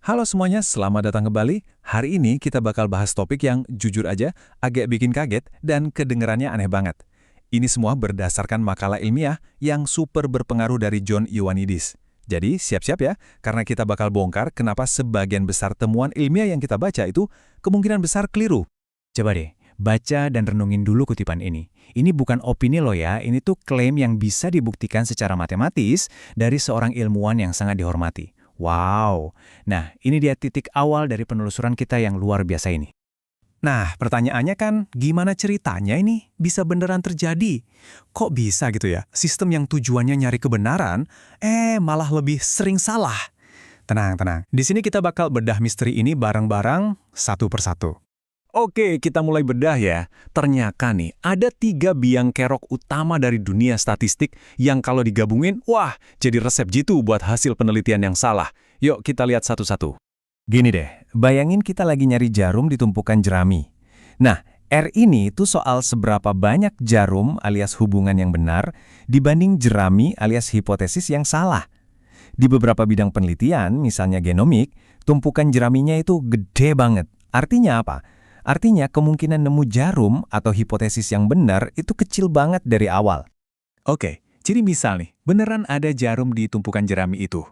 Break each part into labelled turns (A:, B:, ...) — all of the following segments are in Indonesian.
A: Halo semuanya, selamat datang kembali. Hari ini kita bakal bahas topik yang jujur aja agak bikin kaget dan kedengerannya aneh banget. Ini semua berdasarkan makalah ilmiah yang super berpengaruh dari John Ioannidis. Jadi siap-siap ya, karena kita bakal bongkar kenapa sebagian besar temuan ilmiah yang kita baca itu kemungkinan besar keliru.
B: Coba deh, baca dan renungin dulu kutipan ini. Ini bukan opini lo ya, ini tuh klaim yang bisa dibuktikan secara matematis dari seorang ilmuwan yang sangat dihormati. Wow. Nah, ini dia titik awal dari penelusuran kita yang luar biasa ini.
A: Nah, pertanyaannya kan, gimana ceritanya ini bisa beneran terjadi? Kok bisa gitu ya, sistem yang tujuannya nyari kebenaran, malah lebih sering salah? Tenang, tenang. Di sini kita bakal bedah misteri ini bareng-bareng satu persatu. Oke, kita mulai bedah ya. Ternyata nih, ada 3 biang kerok utama dari dunia statistik yang kalau digabungin, wah, jadi resep jitu buat hasil penelitian yang salah. Yuk kita lihat satu-satu.
B: Gini deh, bayangin kita lagi nyari jarum di tumpukan jerami. Nah, R ini tuh soal seberapa banyak jarum alias hubungan yang benar dibanding jerami alias hipotesis yang salah. Di beberapa bidang penelitian, misalnya genomik, tumpukan jeraminya itu gede banget. Artinya apa? Artinya kemungkinan nemu jarum atau hipotesis yang benar itu kecil banget dari awal.
A: Oke, jadi misal nih, beneran ada jarum di tumpukan jerami itu.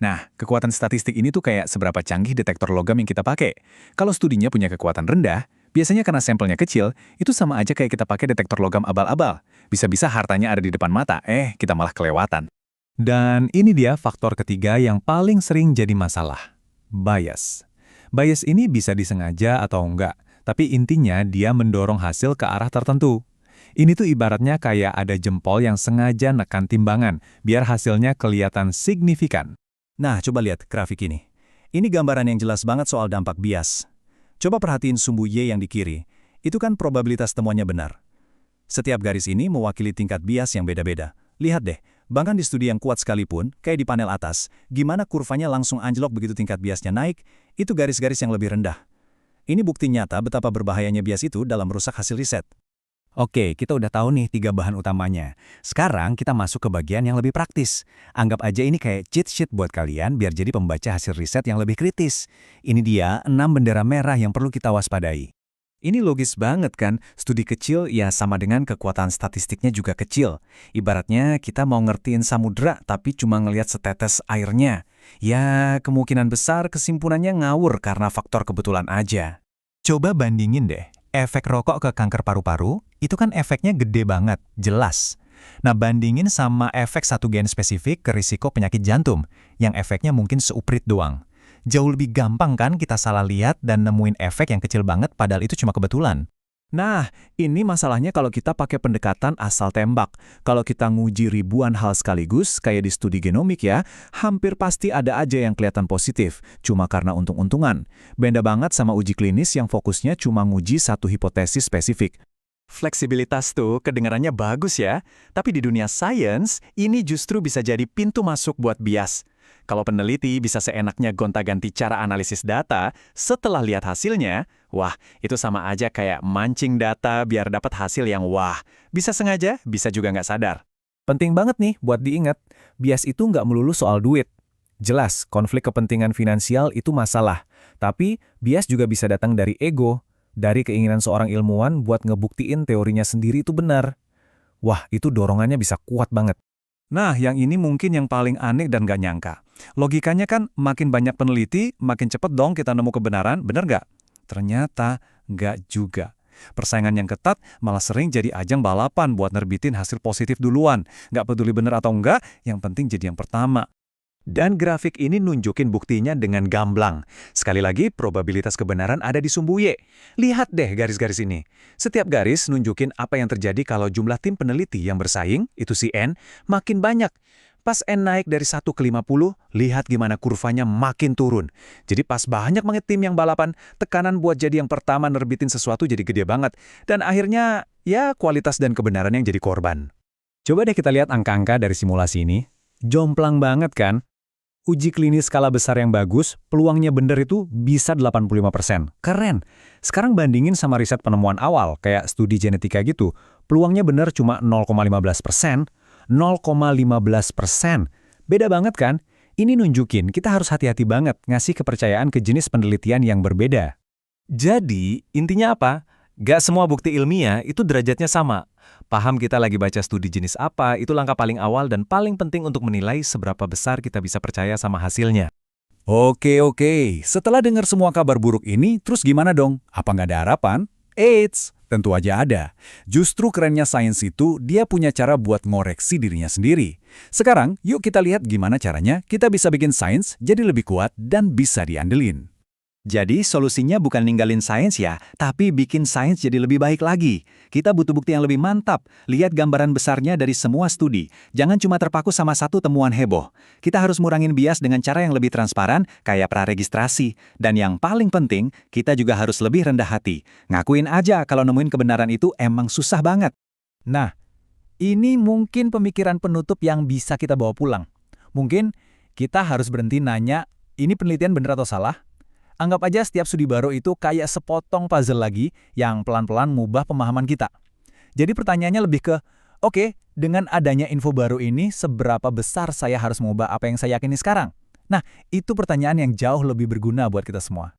A: Nah, kekuatan statistik ini tuh kayak seberapa canggih detektor logam yang kita pakai. Kalau studinya punya kekuatan rendah, biasanya karena sampelnya kecil, itu sama aja kayak kita pakai detektor logam abal-abal. Bisa-bisa hartanya ada di depan mata, kita malah kelewatan. Dan ini dia faktor ketiga yang paling sering jadi masalah. Bias. Bias ini bisa disengaja atau enggak, tapi intinya dia mendorong hasil ke arah tertentu. Ini tuh ibaratnya kayak ada jempol yang sengaja nekan timbangan, biar hasilnya kelihatan signifikan.
B: Nah, coba lihat grafik ini. Ini gambaran yang jelas banget soal dampak bias. Coba perhatiin sumbu Y yang di kiri. Itu kan probabilitas temuannya benar. Setiap garis ini mewakili tingkat bias yang beda-beda. Lihat deh, bahkan di studi yang kuat sekalipun, kayak di panel atas, gimana kurvanya langsung anjlok begitu tingkat biasnya naik, itu garis-garis yang lebih rendah. Ini bukti nyata betapa berbahayanya bias itu dalam merusak hasil riset. Oke, kita udah tahu nih 3 bahan utamanya. Sekarang kita masuk ke bagian yang lebih praktis. Anggap aja ini kayak cheat sheet buat kalian biar jadi pembaca hasil riset yang lebih kritis. Ini dia 6 bendera merah yang perlu kita waspadai.
A: Ini logis banget kan, studi kecil ya sama dengan kekuatan statistiknya juga kecil. Ibaratnya kita mau ngertiin samudra tapi cuma ngelihat setetes airnya. Ya, kemungkinan besar kesimpulannya ngawur karena faktor kebetulan aja.
B: Coba bandingin deh, efek rokok ke kanker paru-paru, itu kan efeknya gede banget, jelas. Nah, bandingin sama efek satu gen spesifik ke risiko penyakit jantung, yang efeknya mungkin seuprit doang. Jauh lebih gampang kan kita salah lihat dan nemuin efek yang kecil banget padahal itu cuma kebetulan.
A: Nah, ini masalahnya kalau kita pakai pendekatan asal tembak. Kalau kita nguji ribuan hal sekaligus, kayak di studi genomik ya, hampir pasti ada aja yang kelihatan positif, cuma karena untung-untungan. Beda banget sama uji klinis yang fokusnya cuma nguji satu hipotesis spesifik. Fleksibilitas tuh kedengarannya bagus ya, tapi di dunia sains, ini justru bisa jadi pintu masuk buat bias. Kalau peneliti bisa seenaknya gonta-ganti cara analisis data setelah lihat hasilnya, wah, itu sama aja kayak mancing data biar dapat hasil yang wah. Bisa sengaja, bisa juga nggak sadar.
B: Penting banget nih buat diingat, bias itu nggak melulu soal duit. Jelas, konflik kepentingan finansial itu masalah. Tapi, bias juga bisa datang dari ego, dari keinginan seorang ilmuwan buat ngebuktiin teorinya sendiri itu benar. Wah, itu dorongannya bisa kuat banget.
A: Nah, yang ini mungkin yang paling aneh dan gak nyangka. Logikanya kan makin banyak peneliti, makin cepet dong kita nemu kebenaran, bener nggak? Ternyata nggak juga. Persaingan yang ketat malah sering jadi ajang balapan buat nerbitin hasil positif duluan. Nggak peduli bener atau enggak, yang penting jadi yang pertama. Dan grafik ini nunjukin buktinya dengan gamblang. Sekali lagi, probabilitas kebenaran ada di sumbu Y. Lihat deh garis-garis ini. Setiap garis nunjukin apa yang terjadi kalau jumlah tim peneliti yang bersaing, itu si N, makin banyak. Pas N naik dari 1 ke 50, lihat gimana kurvanya makin turun. Jadi pas banyak banget tim yang balapan, tekanan buat jadi yang pertama nerbitin sesuatu jadi gede banget. Dan akhirnya, ya kualitas dan kebenaran yang jadi korban. Coba deh kita lihat angka-angka dari simulasi ini. Jomplang banget kan? Uji klinis skala besar yang bagus, peluangnya bener itu bisa 85%. Keren. Sekarang bandingin sama riset penemuan awal, kayak studi genetika gitu. Peluangnya bener cuma 0,15%. 0,15%. Beda banget kan? Ini nunjukin kita harus hati-hati banget ngasih kepercayaan ke jenis penelitian yang berbeda.
C: Jadi, intinya apa? Gak semua bukti ilmiah itu derajatnya sama. Paham kita lagi baca studi jenis apa, itu langkah paling awal dan paling penting untuk menilai seberapa besar kita bisa percaya sama hasilnya.
A: Oke. Setelah dengar semua kabar buruk ini, terus gimana dong? Apa nggak ada harapan? Eits, tentu aja ada. Justru kerennya sains itu, dia punya cara buat ngoreksi dirinya sendiri. Sekarang, yuk kita lihat gimana caranya kita bisa bikin sains jadi lebih kuat dan bisa diandelin.
B: Jadi solusinya bukan ninggalin sains ya, tapi bikin sains jadi lebih baik lagi. Kita butuh bukti yang lebih mantap. Lihat gambaran besarnya dari semua studi. Jangan cuma terpaku sama satu temuan heboh. Kita harus ngurangin bias dengan cara yang lebih transparan, kayak praregistrasi. Dan yang paling penting, kita juga harus lebih rendah hati. Ngakuin aja kalau nemuin kebenaran itu emang susah banget.
A: Nah, ini mungkin pemikiran penutup yang bisa kita bawa pulang. Mungkin kita harus berhenti nanya, ini penelitian benar atau salah? Anggap aja setiap studi baru itu kayak sepotong puzzle lagi yang pelan-pelan mengubah pemahaman kita. Jadi pertanyaannya lebih ke, oke, dengan adanya info baru ini, seberapa besar saya harus mengubah apa yang saya yakini sekarang? Nah, itu pertanyaan yang jauh lebih berguna buat kita semua.